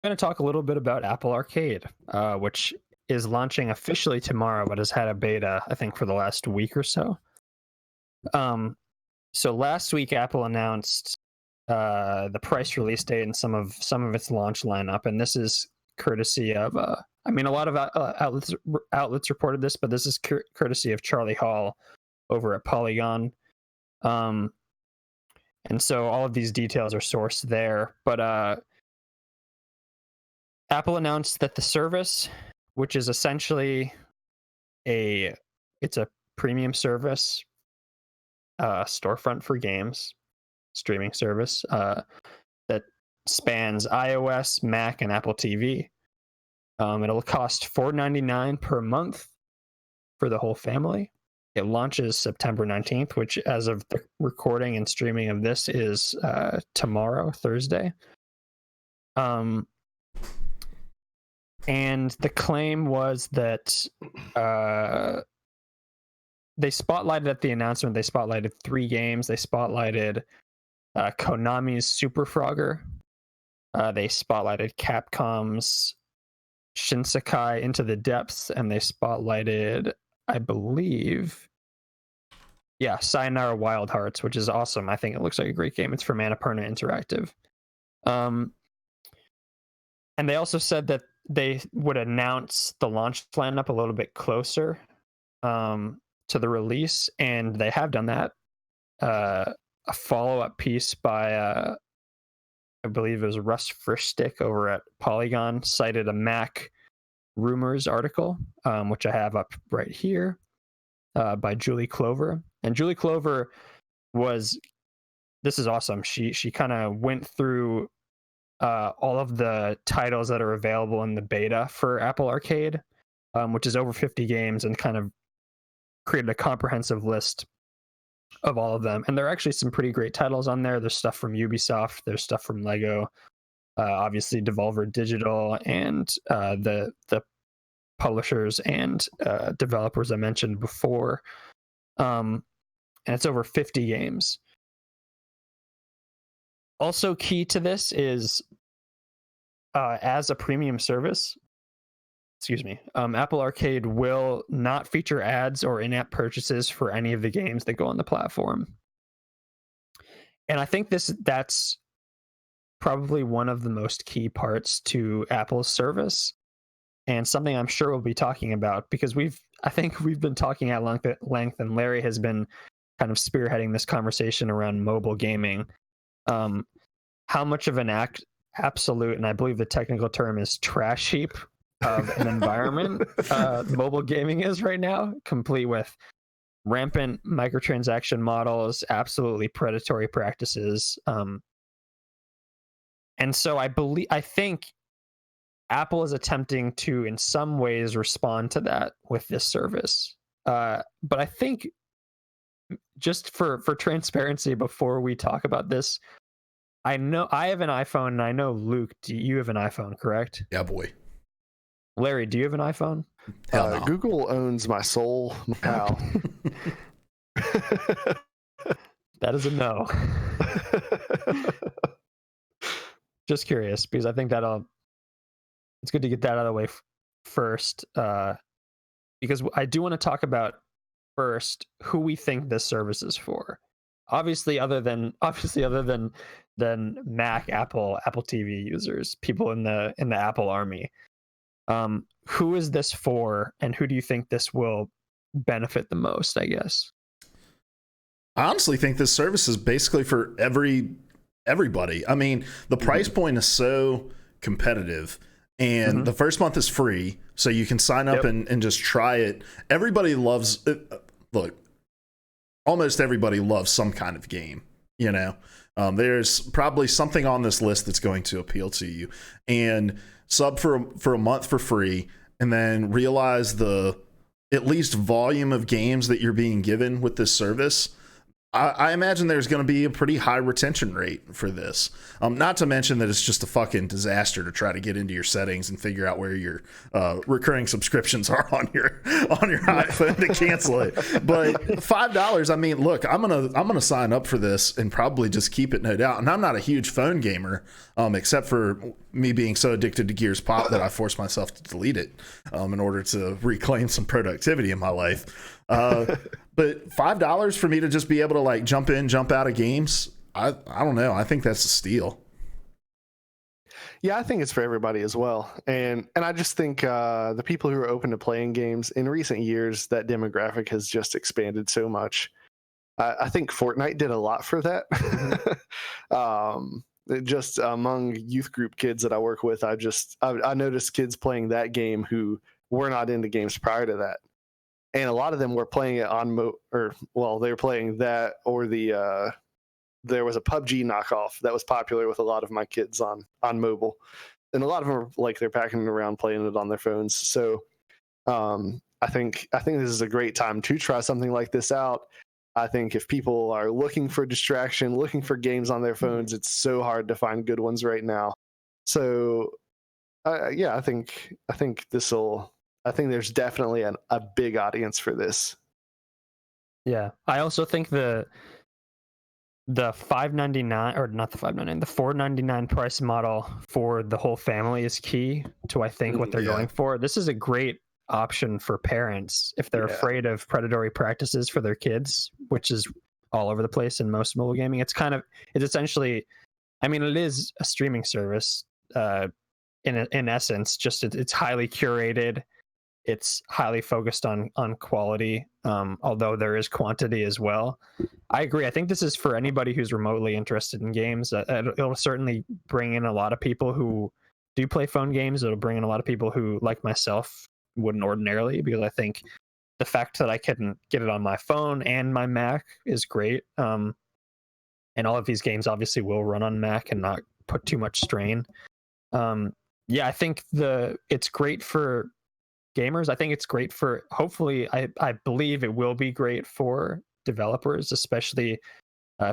going to talk a little bit about Apple Arcade, which is launching officially tomorrow, but has had a beta, I think, for the last week or so. So last week, Apple announced the price release date and some of its launch lineup, and this is courtesy of, I mean, a lot of outlets reported this, but this is courtesy of Charlie Hall over at Polygon. And so all of these details are sourced there, but Apple announced that the service, which is essentially it's a premium service, storefront for games, streaming service that spans iOS, Mac, and Apple TV. It'll cost $4.99 per month for the whole family. It launches September 19th, which, as of the recording and streaming of this, is tomorrow, Thursday. And the claim was that they spotlighted at the announcement, they spotlighted 3 games. They spotlighted Konami's Super Frogger. They spotlighted Capcom's Shinsekai Into the Depths, and they spotlighted, I believe, Sayonara Wild Hearts, which is awesome. I think it looks like a great game. It's from Annapurna Interactive. And they also said that they would announce the launch lineup a little bit closer to the release, and they have done that. A follow-up piece by, I believe it was Russ Frischstick over at Polygon, cited a Mac rumors article, which I have up right here, by Julie Clover. And Julie Clover this is awesome. She kind of went through all of the titles that are available in the beta for Apple Arcade, which is over 50 games, and kind of created a comprehensive list of all of them. And there are actually some pretty great titles on there. There's stuff from Ubisoft, there's stuff from Lego, obviously Devolver Digital, and the publishers and developers I mentioned before. And it's over 50 games. Also key to this is, as a premium service, Apple Arcade will not feature ads or in-app purchases for any of the games that go on the platform. And I think that's probably one of the most key parts to Apple's service, and something I'm sure we'll be talking about, because I think we've been talking at length, and Larry has been kind of spearheading this conversation around mobile gaming. How much of an absolute, and I believe the technical term is trash heap of an environment mobile gaming is right now, complete with rampant microtransaction models, absolutely predatory practices. And so I think Apple is attempting to, in some ways, respond to that with this service. But I think, just for transparency, before we talk about this, I know I have an iPhone, and I know, Luke, you have an iPhone, correct? Yeah, boy. Larry, do you have an iPhone? Hell no. Google owns my soul. How? That is a no. Just curious, because I think it's good to get that out of the way first, because I do want to talk about first who we think this service is for. Obviously, other than Mac, Apple TV users, people in the Apple army. Who is this for, and who do you think this will benefit the most, I guess? I honestly think this service is basically for everybody. I mean, the price point is so competitive, and the first month is free, so you can sign up and just try it. Everybody loves it. Look, almost everybody loves some kind of game, you know. There's probably something on this list that's going to appeal to you, and sub for a month for free, and then realize the at least volume of games that you're being given with this service. I imagine there's going to be a pretty high retention rate for this. Not to mention that it's just a fucking disaster to try to get into your settings and figure out where your recurring subscriptions are on your iPhone to cancel it. But $5, I mean, look, I'm gonna sign up for this and probably just keep it, no doubt. And I'm not a huge phone gamer, except for me being so addicted to Gears Pop that I forced myself to delete it in order to reclaim some productivity in my life. But $5 for me to just be able to like jump in, jump out of games, I don't know. I think that's a steal. Yeah, I think it's for everybody as well. And I just think the people who are open to playing games in recent years, that demographic has just expanded so much. I think Fortnite did a lot for that. Just among youth group kids that I work with, I noticed kids playing that game who were not into games prior to that. And a lot of them were playing it on they were playing that, or there was a PUBG knockoff that was popular with a lot of my kids on mobile, and a lot of them are like they're packing it around playing it on their phones. So I think this is a great time to try something like this out. I think if people are looking for distraction, looking for games on their phones, it's so hard to find good ones right now. So yeah, I think there's definitely a big audience for this. Yeah, I also think the $5.99, or not the $5.99, the $4.99 price model for the whole family is key to, I think, what they're going for. This is a great option for parents if they're afraid of predatory practices for their kids, which is all over the place in most mobile gaming. It's essentially, I mean, it is a streaming service in essence. Just it's highly curated. It's highly focused on quality, although there is quantity as well. I agree. I think this is for anybody who's remotely interested in games. It'll certainly bring in a lot of people who do play phone games. It'll bring in a lot of people who, like myself, wouldn't ordinarily, because I think the fact that I can get it on my phone and my Mac is great. And all of these games obviously will run on Mac and not put too much strain. Yeah, I think it's great for gamers. I think it's great for, hopefully, I believe it will be great for developers, especially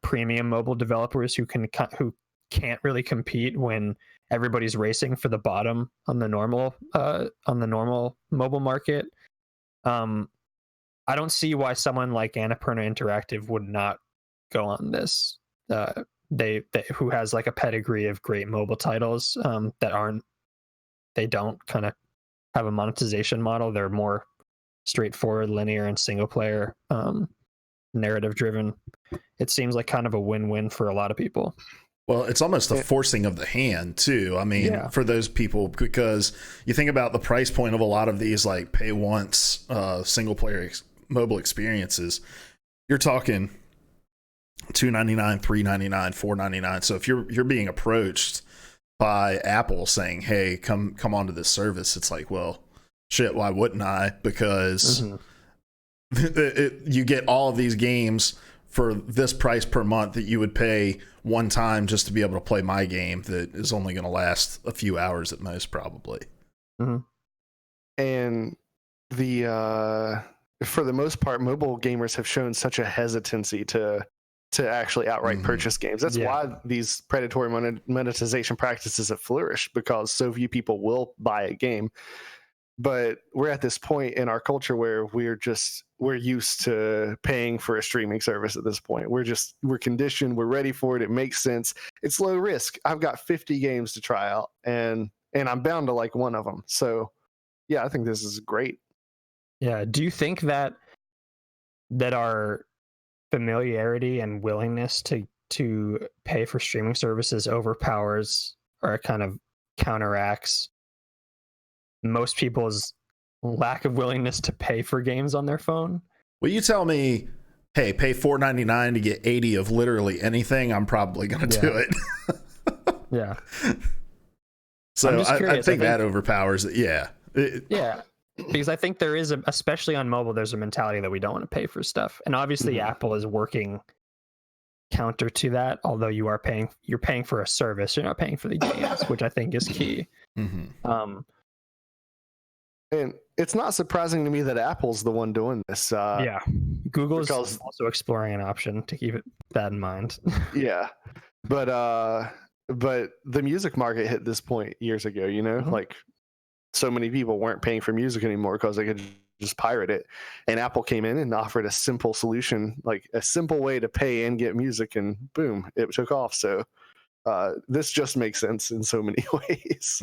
premium mobile developers who can't really compete when everybody's racing for the bottom on the normal mobile market. I don't see why someone like Annapurna Interactive would not go on this. They who has like a pedigree of great mobile titles they don't kind of have a monetization model. They're more straightforward, linear, and single player, narrative driven. It seems like kind of a win-win for a lot of people. Well, it's almost a forcing of the hand too. I mean, for those people, because you think about the price point of a lot of these like pay once single player mobile experiences, you're talking $2.99, $3.99, $4.99. So if you're being approached by Apple saying, "Hey, come onto this service," it's like, well, shit, why wouldn't I? Because you get all of these games for this price per month that you would pay one time just to be able to play my game that is only going to last a few hours at most, probably. And for the most part, mobile gamers have shown such a hesitancy to actually outright purchase games. That's why these predatory monetization practices have flourished, because so few people will buy a game. But we're at this point in our culture where we're used to paying for a streaming service at this point. We're conditioned, we're ready for it, it makes sense. It's low risk. I've got 50 games to try out, and I'm bound to like one of them. So yeah, I think this is great. Yeah. Do you think that our familiarity and willingness to pay for streaming services overpowers or kind of counteracts most people's lack of willingness to pay for games on their phone? Well, you tell me, hey, pay $4.99 to get 80 of literally anything, I'm probably going to do it. Yeah. So I think that overpowers it. Yeah. Yeah. Because I think there is, especially on mobile, there's a mentality that we don't want to pay for stuff. And obviously Apple is working counter to that, although you're paying for a service, you're not paying for the games, which I think is key. And it's not surprising to me that Apple's the one doing this. Google's because also exploring an option to keep that in mind. yeah, but the music market hit this point years ago. Like so many people weren't paying for music anymore because they could just pirate it, and Apple came in and offered a simple solution, like a simple way to pay and get music, and boom, it took off. So this just makes sense in so many ways.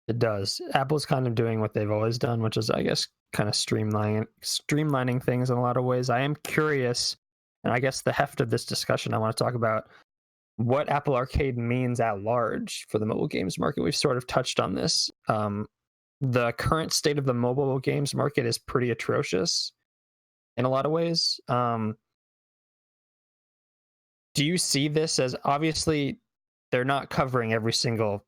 It does. Apple's kind of doing what they've always done, which is, I guess, kind of streamlining things in a lot of ways. I am curious, and I guess the heft of this discussion, I want to talk about what Apple Arcade means at large for the mobile games market. We've sort of touched on this. The current state of the mobile games market is pretty atrocious in a lot of ways. Do you see this as, obviously they're not covering every single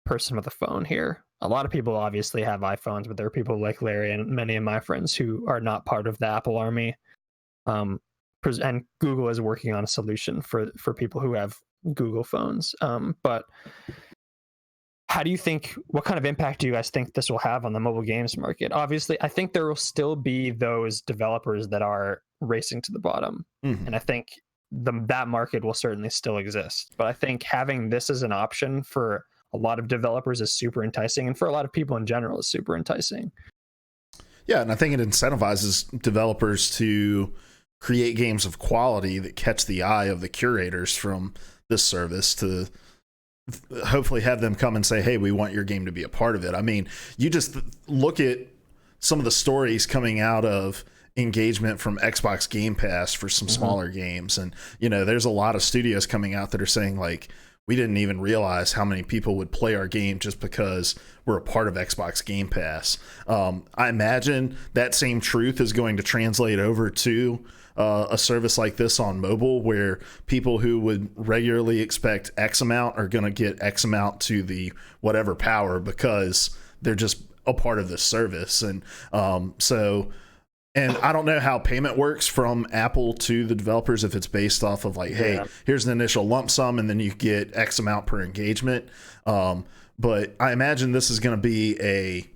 person with a phone here? A lot of people obviously have iPhones, but there are people like Larry and many of my friends who are not part of the Apple army. And Google is working on a solution for people who have Google phones. But how do you think, what kind of impact do you guys think this will have on the mobile games market? Obviously, I think there will still be those developers that are racing to the bottom. And I think that market will certainly still exist. But I think having this as an option for a lot of developers is super enticing. And for a lot of people in general is super enticing. Yeah, and I think it incentivizes developers to create games of quality that catch the eye of the curators from this service, to hopefully have them come and say, hey, we want your game to be a part of it. I mean, you just look at some of the stories coming out of engagement from Xbox Game Pass for some smaller games. And, there's a lot of studios coming out that are saying, like, we didn't even realize how many people would play our game just because we're a part of Xbox Game Pass. I imagine that same truth is going to translate over to a service like this on mobile, where people who would regularly expect X amount are going to get X amount to the whatever power because they're just a part of this service. And and I don't know how payment works from Apple to the developers, if it's based off of like, hey, here's an initial lump sum and then you get X amount per engagement. But I imagine this is going to be a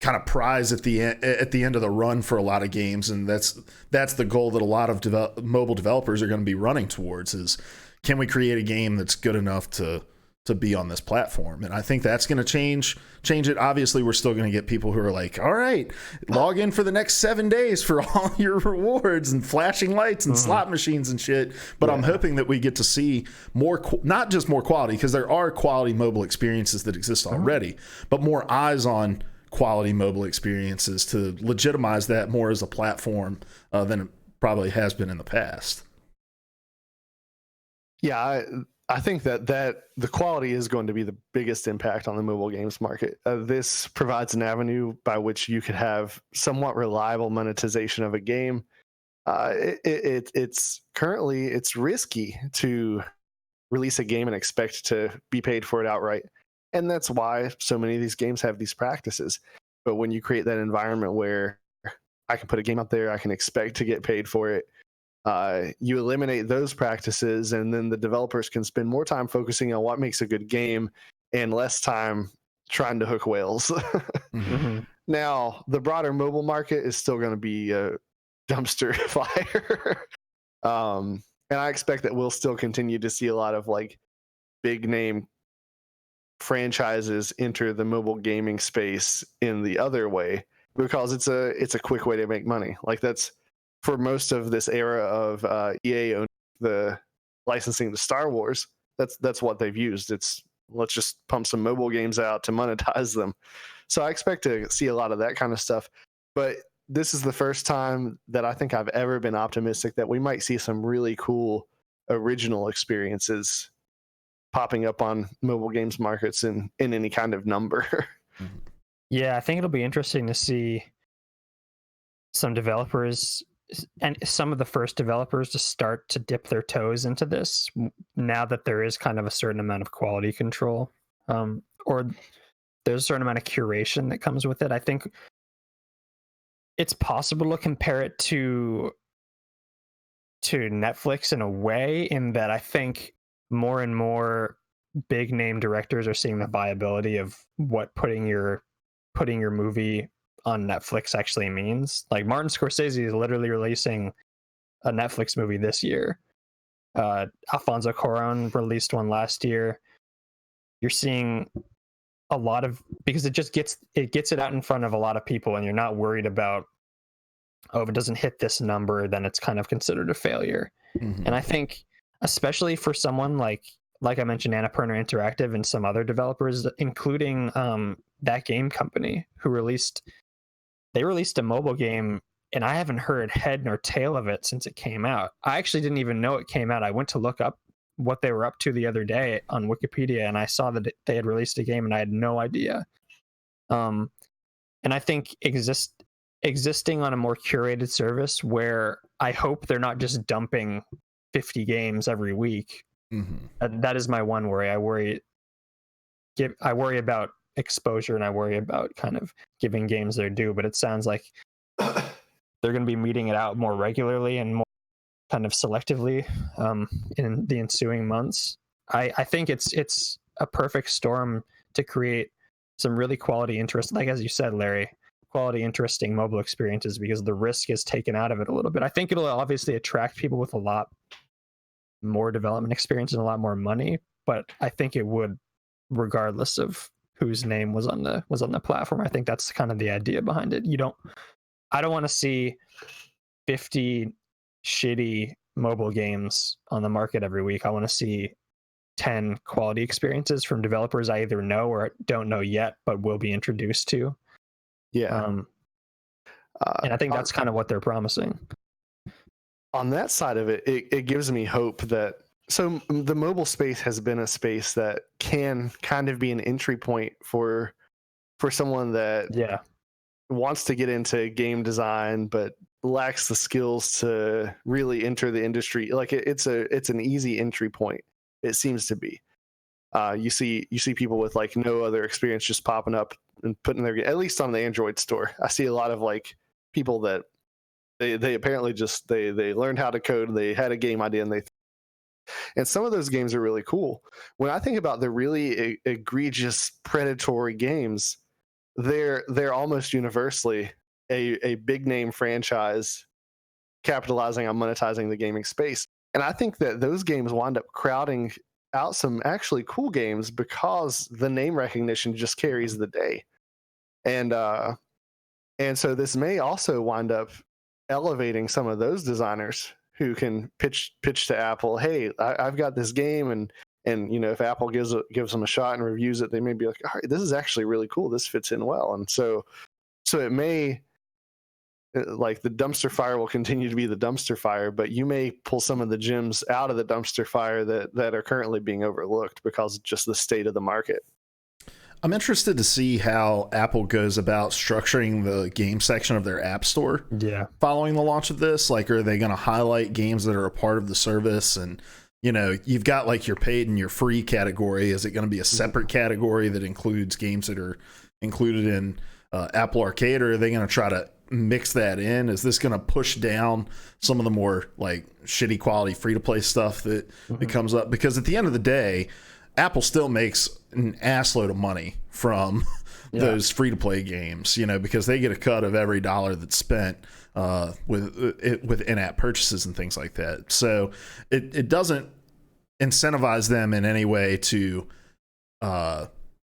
kind of prize at the end of the run for a lot of games, and that's the goal that a lot of mobile developers are going to be running towards, is can we create a game that's good enough to be on this platform? And I think that's going to change it. Obviously, we're still going to get people who are like, all right, log in for the next 7 days for all your rewards and flashing lights and slot machines and shit. But I'm hoping that we get to see more, not just more quality, because there are quality mobile experiences that exist already, but more eyes on quality mobile experiences to legitimize that more as a platform than it probably has been in the past. Yeah, I think that the quality is going to be the biggest impact on the mobile games market. This provides an avenue by which you could have somewhat reliable monetization of a game. It's currently risky to release a game and expect to be paid for it outright. And that's why so many of these games have these practices. But when you create that environment where I can put a game out there, I can expect to get paid for it, you eliminate those practices, and then the developers can spend more time focusing on what makes a good game and less time trying to hook whales. Now, the broader mobile market is still going to be a dumpster fire. And I expect that we'll still continue to see a lot of like big name franchises enter the mobile gaming space in the other way, because it's a quick way to make money. Like, that's for most of this era of EA owning the licensing to Star Wars. That's what they've used. It's, let's just pump some mobile games out to monetize them. So I expect to see a lot of that kind of stuff. But this is the first time that I think I've ever been optimistic that we might see some really cool original experiences popping up on mobile games markets in any kind of number. Yeah, I think it'll be interesting to see some developers and some of the first developers to start to dip their toes into this now that there is kind of a certain amount of quality control, or there's a certain amount of curation that comes with it. I think it's possible to compare it to Netflix in a way, in that I think more and more big name directors are seeing the viability of what putting your movie on Netflix actually means. Like Martin Scorsese is literally releasing a Netflix movie this year. Alfonso Cuarón released one last year. You're seeing a lot of, because it just gets it out in front of a lot of people, and you're not worried about, oh, if it doesn't hit this number, then it's kind of considered a failure. And I think, especially for someone like I mentioned, Annapurna Interactive and some other developers, including that game company who released a mobile game, and I haven't heard head nor tail of it since it came out. I actually didn't even know it came out. I went to look up what they were up to the other day on Wikipedia, and I saw that they had released a game, and I had no idea. And I think existing on a more curated service where I hope they're not just dumping 50 games every week. That is my one worry. I worry about exposure, and I worry about kind of giving games their due, but it sounds like they're going to be meeting it out more regularly and more kind of selectively in the ensuing months. I think it's a perfect storm to create some really quality interest, like as you said, Larry, quality, interesting mobile experiences, because the risk is taken out of it a little bit. I think it'll obviously attract people with a lot more development experience and a lot more money, but I think it would, regardless of whose name was on the platform. I think that's kind of the idea behind it. I don't want to see 50 shitty mobile games on the market every week. I want to see 10 quality experiences from developers I either know or don't know yet, but will be introduced to. Yeah. And I think that's kind of what they're promising. On that side of it, it gives me hope that, so the mobile space has been a space that can kind of be an entry point for someone that wants to get into game design but lacks the skills to really enter the industry. Like it's an easy entry point. It seems to be. You see people with like no other experience just popping up and putting their, at least on the Android store. I see a lot of like people that they apparently just they learned how to code. They had a game idea and some of those games are really cool. When I think about the really egregious predatory games, they're almost universally a big name franchise capitalizing on monetizing the gaming space. And I think that those games wind up crowding out some actually cool games because the name recognition just carries the day. And so this may also wind up elevating some of those designers who can pitch to Apple, hey, I've got this game, and if Apple gives them a shot and reviews it, they may be like, all right, this is actually really cool. This fits in well. And so it may, like, the dumpster fire will continue to be the dumpster fire, but you may pull some of the gems out of the dumpster fire that are currently being overlooked because of just the state of the market. I'm interested to see how Apple goes about structuring the game section of their app store. Yeah. Following the launch of this, like, are they going to highlight games that are a part of the service? And, you've got like your paid and your free category. Is it going to be a separate category that includes games that are included in Apple Arcade, or are they going to try to mix that in? Is this going to push down some of the more like shitty quality free to play stuff that comes up? Because at the end of the day, Apple still makes an assload of money from those free-to-play games, because they get a cut of every dollar that's spent with in-app purchases and things like that. So it doesn't incentivize them in any way to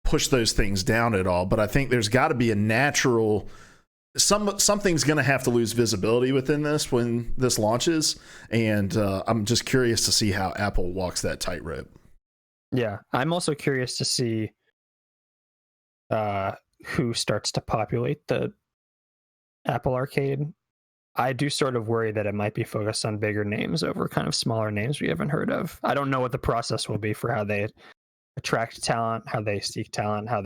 push those things down at all. But I think there's got to be a natural something's going to have to lose visibility within this when this launches, and I'm just curious to see how Apple walks that tightrope. Yeah, I'm also curious to see who starts to populate the Apple Arcade. I do sort of worry that it might be focused on bigger names over kind of smaller names we haven't heard of. I don't know what the process will be for how they attract talent, how they seek talent, how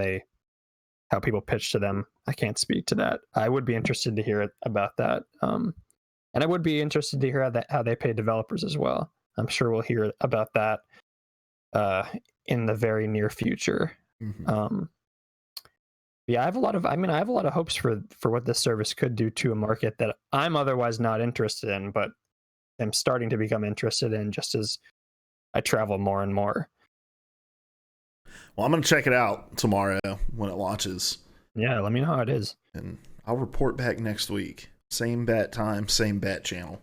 people pitch to them. I can't speak to that. I would be interested to hear about that. And I would be interested to hear how they pay developers as well. I'm sure we'll hear about that in the very near future. Yeah, I have a lot of hopes for what this service could do to a market that I'm otherwise not interested in, but am starting to become interested in just as I travel more and more. Well, I'm going to check it out tomorrow when it launches. Yeah, let me know how it is. And I'll report back next week. Same bat time, same bat channel.